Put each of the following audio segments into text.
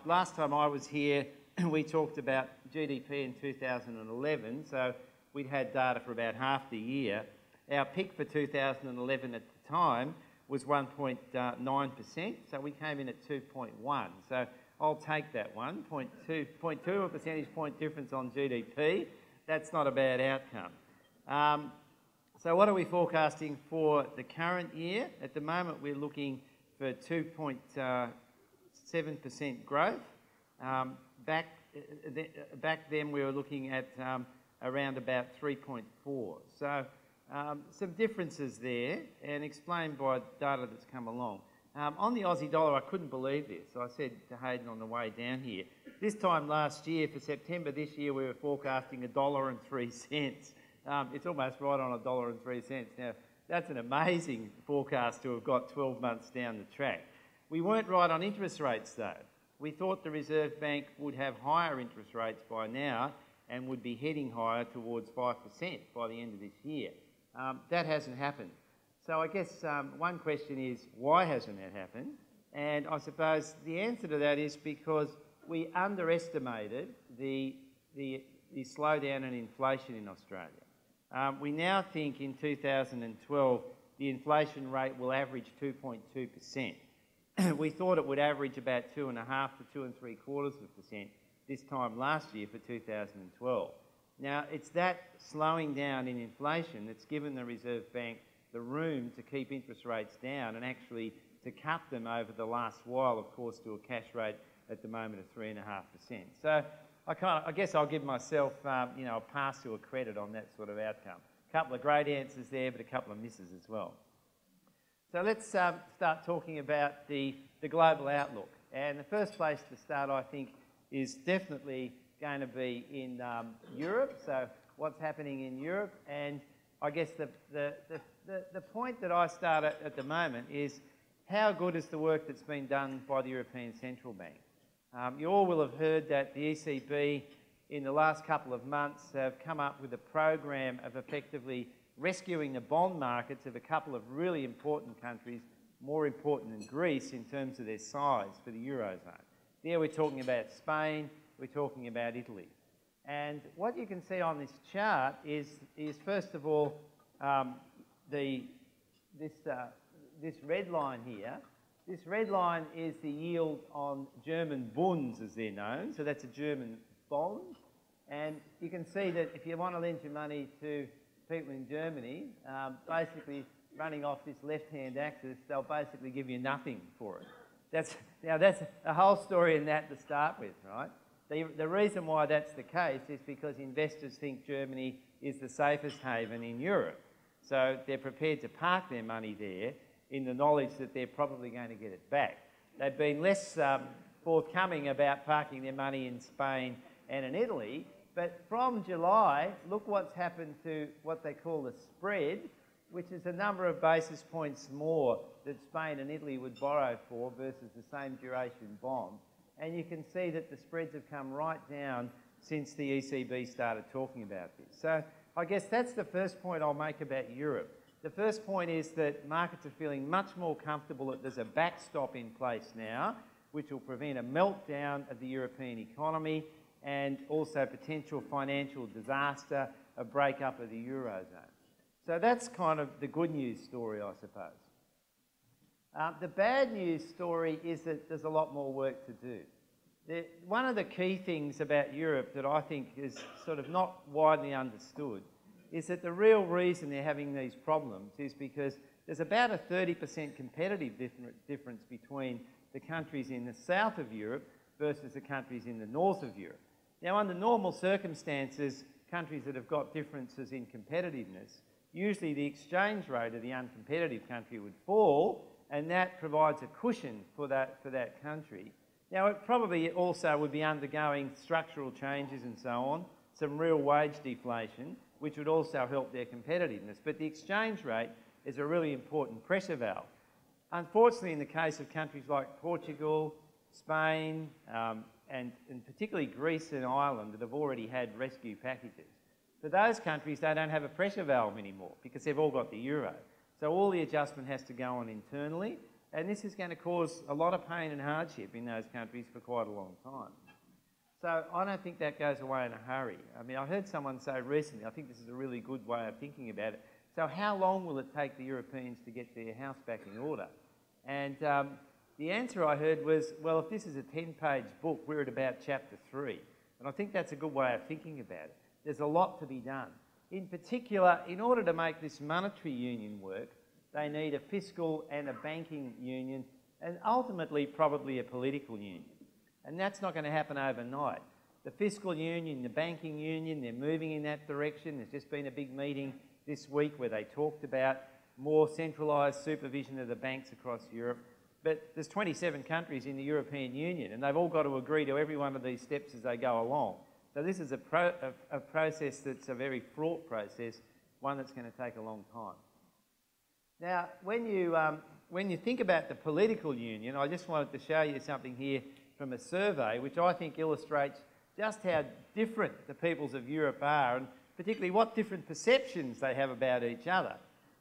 Last time I was here, we talked about GDP in 2011, so we'd had data for about half the year. Our peak for 2011 at the time was 1.9%, so we came in at 2.1. So I'll take that one, 0.2 a percentage point difference on GDP. That's not a bad outcome. So what are we forecasting for the current year? At the moment, we're looking for 2.7% growth. Back then, we were looking at around about 3.4. So some differences there, and explained by data that's come along. On the Aussie dollar, I couldn't believe this. I said to Hayden on the way down here, this time last year, for September this year, we were forecasting $1.03. It's almost right on $1.03. Now, that's an amazing forecast to have got 12 months down the track. We weren't right on interest rates, though. We thought the Reserve Bank would have higher interest rates by now and would be heading higher towards 5% by the end of this year. That hasn't happened. So I guess one question is, why hasn't that happened? And I suppose the answer to that is because we underestimated the slowdown in inflation in Australia. We now think in 2012 the inflation rate will average 2.2%. We thought it would average about 2.5 to 2.75% this time last year for 2012. Now, it's that slowing down in inflation that's given the Reserve Bank the room to keep interest rates down and actually to cut them over the last while, of course, to a cash rate at the moment of 3.5%. So I guess I'll give myself, a pass to a credit on that sort of outcome. A couple of great answers there, but a couple of misses as well. So let's start talking about the global outlook. And the first place to start, I think, is definitely going to be in Europe. So what's happening in Europe? And I guess the point that I start at the moment is how good is the work that's been done by the European Central Bank? You all will have heard that the ECB in the last couple of months have come up with a program of effectively rescuing the bond markets of a couple of really important countries, more important than Greece in terms of their size for the Eurozone. There we're talking about Spain, we're talking about Italy. And what you can see on this chart is first of all, this red line here. This red line is the yield on German Bunds, as they're known. So that's a German bond. And you can see that if you want to lend your money to people in Germany, basically running off this left-hand axis, they'll basically give you nothing for it. That's a whole story in that to start with, right? The reason why that's the case is because investors think Germany is the safest haven in Europe. So they're prepared to park their money there in the knowledge that they're probably going to get it back. They've been less forthcoming about parking their money in Spain and in Italy, but from July, look what's happened to what they call the spread, which is a number of basis points more that Spain and Italy would borrow for versus the same duration bond. And you can see that the spreads have come right down since the ECB started talking about this. So I guess that's the first point I'll make about Europe. The first point is that markets are feeling much more comfortable that there's a backstop in place now, which will prevent a meltdown of the European economy and also potential financial disaster, a breakup of the Eurozone. So that's kind of the good news story, I suppose. The bad news story is that there's a lot more work to do. One of the key things about Europe that I think is sort of not widely understood is that the real reason they're having these problems is because there's about a 30% competitive difference between the countries in the south of Europe versus the countries in the north of Europe. Now, under normal circumstances, countries that have got differences in competitiveness, usually the exchange rate of the uncompetitive country would fall, and that provides a cushion for that country. Now, it probably also would be undergoing structural changes and so on, some real wage deflation, which would also help their competitiveness. But the exchange rate is a really important pressure valve. Unfortunately, in the case of countries like Portugal, Spain, and particularly Greece and Ireland that have already had rescue packages, for those countries, they don't have a pressure valve anymore because they've all got the euro. So all the adjustment has to go on internally. And this is going to cause a lot of pain and hardship in those countries for quite a long time. So I don't think that goes away in a hurry. I mean, I heard someone say recently, I think this is a really good way of thinking about it, so how long will it take the Europeans to get their house back in order? And the answer I heard was, well, if this is a 10-page book, we're at about chapter 3. And I think that's a good way of thinking about it. There's a lot to be done. In particular, in order to make this monetary union work, they need a fiscal and a banking union, and ultimately probably a political union. And that's not going to happen overnight. The fiscal union, the banking union, they're moving in that direction. There's just been a big meeting this week where they talked about more centralised supervision of the banks across Europe. But there's 27 countries in the European Union, and they've all got to agree to every one of these steps as they go along. So this is a process that's a very fraught process, one that's going to take a long time. Now, when you think about the political union, I just wanted to show you something here from a survey which I think illustrates just how different the peoples of Europe are, and particularly what different perceptions they have about each other.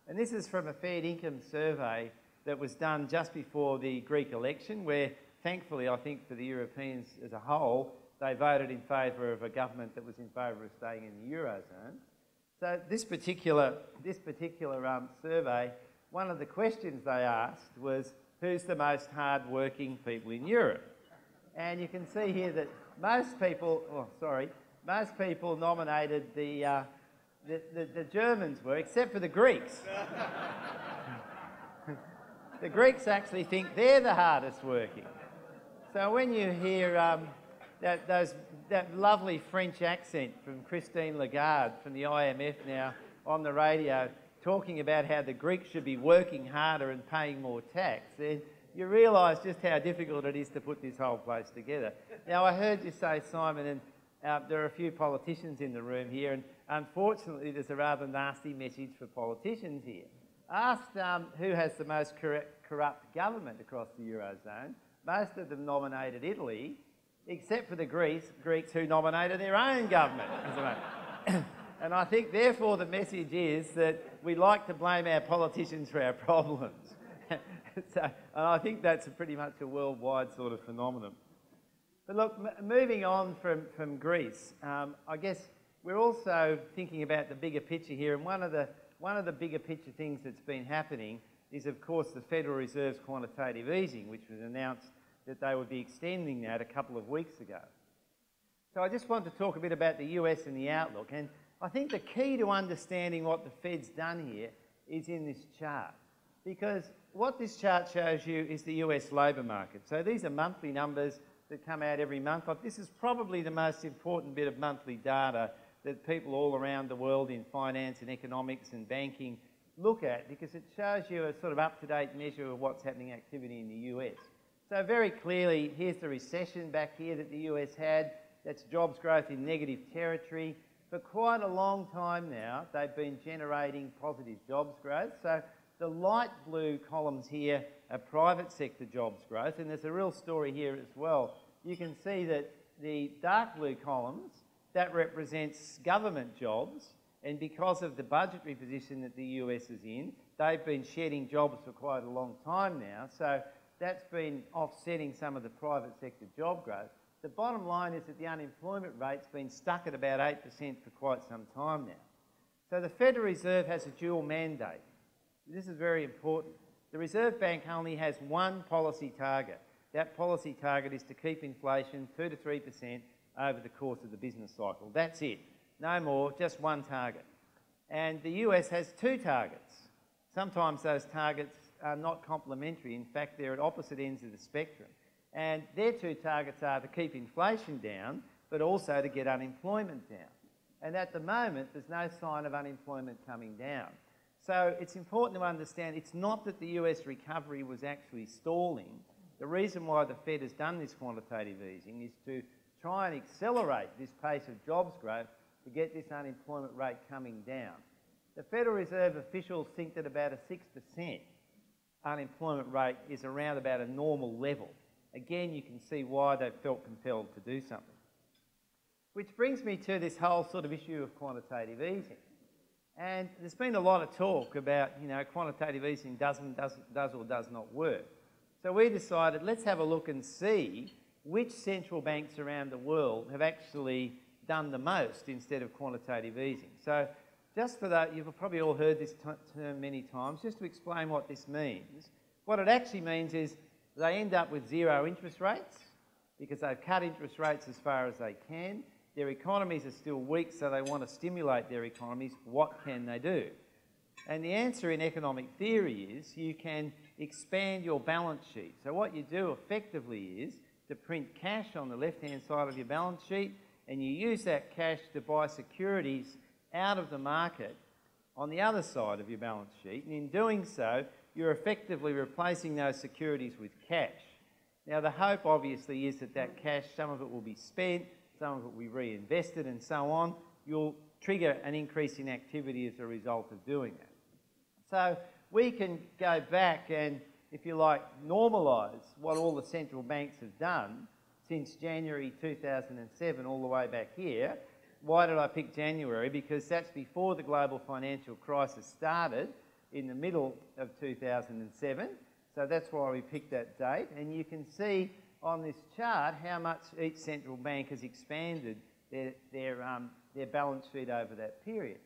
And this is from a Fair Income survey that was done just before the Greek election, where thankfully I think for the Europeans as a whole, they voted in favour of a government that was in favour of staying in the Eurozone. So this particular survey, one of the questions they asked was, who's the most hard-working people in Europe? And you can see here that most people nominated the Germans were, except for the Greeks. The Greeks actually think they're the hardest working. So when you hear that lovely French accent from Christine Lagarde from the IMF now on the radio talking about how the Greeks should be working harder and paying more tax, then you realise just how difficult it is to put this whole place together. Now, I heard you say, Simon, and there are a few politicians in the room here, and unfortunately there's a rather nasty message for politicians here. Asked who has the most corrupt government across the Eurozone, most of them nominated Italy, except for the Greeks who nominated their own government. And I think, therefore, the message is that we like to blame our politicians for our problems. And I think that's pretty much a worldwide sort of phenomenon. But look, moving on from Greece, I guess we're also thinking about the bigger picture here, and one of the bigger picture things that's been happening is, of course, the Federal Reserve's quantitative easing, which was announced that they would be extending that a couple of weeks ago. So I just want to talk a bit about the US and the outlook, and I think the key to understanding what the Fed's done here is in this chart, because what this chart shows you is the US labour market. So these are monthly numbers that come out every month. This is probably the most important bit of monthly data that people all around the world in finance and economics and banking look at, because it shows you a sort of up-to-date measure of what's happening activity in the US. So very clearly, here's the recession back here that the US had. That's jobs growth in negative territory. For quite a long time now, they've been generating positive jobs growth. So the light blue columns here are private sector jobs growth, and there's a real story here as well. You can see that the dark blue columns, that represents government jobs, and because of the budgetary position that the US is in, they've been shedding jobs for quite a long time now. So that's been offsetting some of the private sector job growth. The bottom line is that the unemployment rate's been stuck at about 8% for quite some time now. So the Federal Reserve has a dual mandate. This is very important. The Reserve Bank only has one policy target. That policy target is to keep inflation 2 to 3% over the course of the business cycle. That's it. No more, just one target. And the US has two targets. Sometimes those targets are not complementary. In fact, they're at opposite ends of the spectrum. And their two targets are to keep inflation down, but also to get unemployment down. And at the moment, there's no sign of unemployment coming down. So it's important to understand it's not that the US recovery was actually stalling. The reason why the Fed has done this quantitative easing is to try and accelerate this pace of jobs growth to get this unemployment rate coming down. The Federal Reserve officials think that about a 6% unemployment rate is around about a normal level. Again, you can see why they've felt compelled to do something. Which brings me to this whole sort of issue of quantitative easing. And there's been a lot of talk about, quantitative easing does or does not work. So we decided, let's have a look and see which central banks around the world have actually done the most instead of quantitative easing. So just for that, you've probably all heard this term many times. Just to explain what this means, what it actually means is they end up with zero interest rates because they've cut interest rates as far as they can. Their economies are still weak, so they want to stimulate their economies. What can they do? And the answer in economic theory is you can expand your balance sheet. So what you do effectively is to print cash on the left-hand side of your balance sheet, and you use that cash to buy securities out of the market on the other side of your balance sheet. And in doing so, you're effectively replacing those securities with cash. Now, the hope obviously is that that cash, some of it will be spent, some of it will be reinvested and so on. You'll trigger an increase in activity as a result of doing that. So we can go back and, if you like, normalise what all the central banks have done since January 2007 all the way back here. Why did I pick January? Because that's before the global financial crisis started in the middle of 2007. So that's why we picked that date. And you can see on this chart how much each central bank has expanded their balance sheet over that period.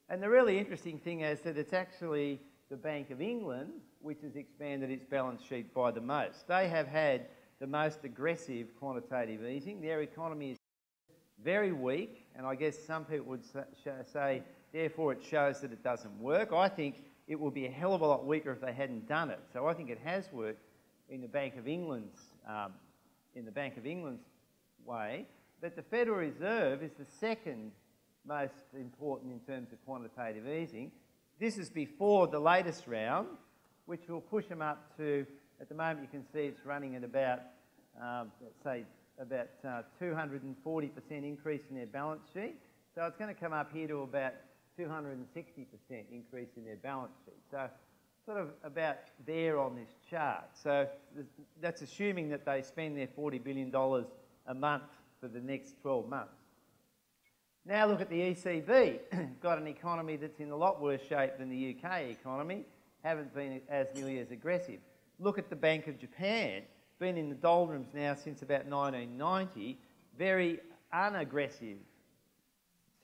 And the really interesting thing is that it's actually the Bank of England which has expanded its balance sheet by the most. They have had the most aggressive quantitative easing. Their economy is very weak, and I guess some people would say, therefore it shows that it doesn't work. I think it would be a hell of a lot weaker if they hadn't done it. So I think it has worked in the Bank of England's way. But the Federal Reserve is the second most important in terms of quantitative easing. This is before the latest round, which will push them up to, at the moment you can see it's running at about, let's say, about 240% increase in their balance sheet. So it's going to come up here to about 260% increase in their balance sheet. So sort of about there on this chart. So that's assuming that they spend their $40 billion a month for the next 12 months. Now look at the ECB. Got an economy that's in a lot worse shape than the UK economy. Haven't been as nearly as aggressive. Look at the Bank of Japan. Been in the doldrums now since about 1990. Very unaggressive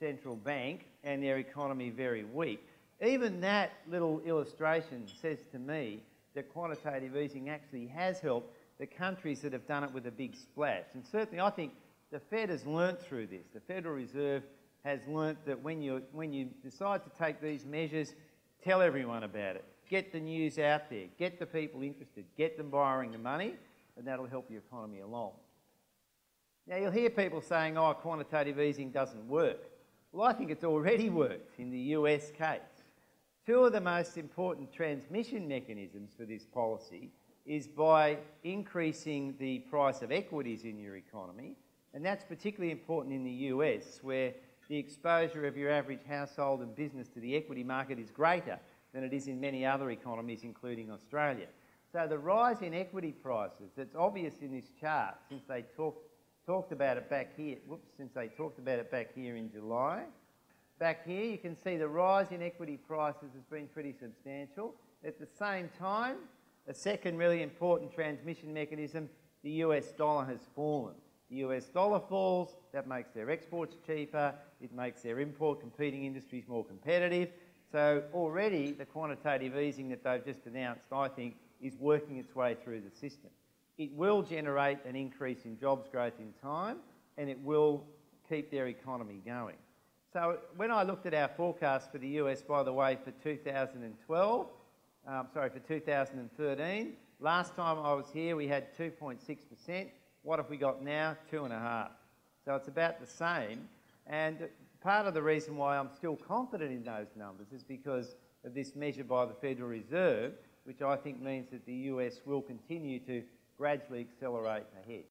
central bank, and their economy very weak. Even that little illustration says to me that quantitative easing actually has helped the countries that have done it with a big splash. And certainly I think the Fed has learnt through this. The Federal Reserve has learnt that when you decide to take these measures, tell everyone about it. Get the news out there. Get the people interested. Get them borrowing the money, and that'll help your economy along. Now you'll hear people saying, oh, quantitative easing doesn't work. Well, I think it's already worked in the US case. Two of the most important transmission mechanisms for this policy is by increasing the price of equities in your economy, and that's particularly important in the US, where the exposure of your average household and business to the equity market is greater than it is in many other economies, including Australia. So the rise in equity prices, that's obvious in this chart since they talked about it back here, in July. Back here you can see the rise in equity prices has been pretty substantial. At the same time, a second really important transmission mechanism, the US dollar has fallen. The US dollar falls, that makes their exports cheaper, it makes their import competing industries more competitive. So already the quantitative easing that they've just announced, I think, is working its way through the system. It will generate an increase in jobs growth in time, and it will keep their economy going. So when I looked at our forecast for the US, by the way, for 2013, last time I was here we had 2.6%. What have we got now? 2.5%. So it's about the same. And part of the reason why I'm still confident in those numbers is because of this measure by the Federal Reserve, which I think means that the US will continue to gradually accelerate ahead.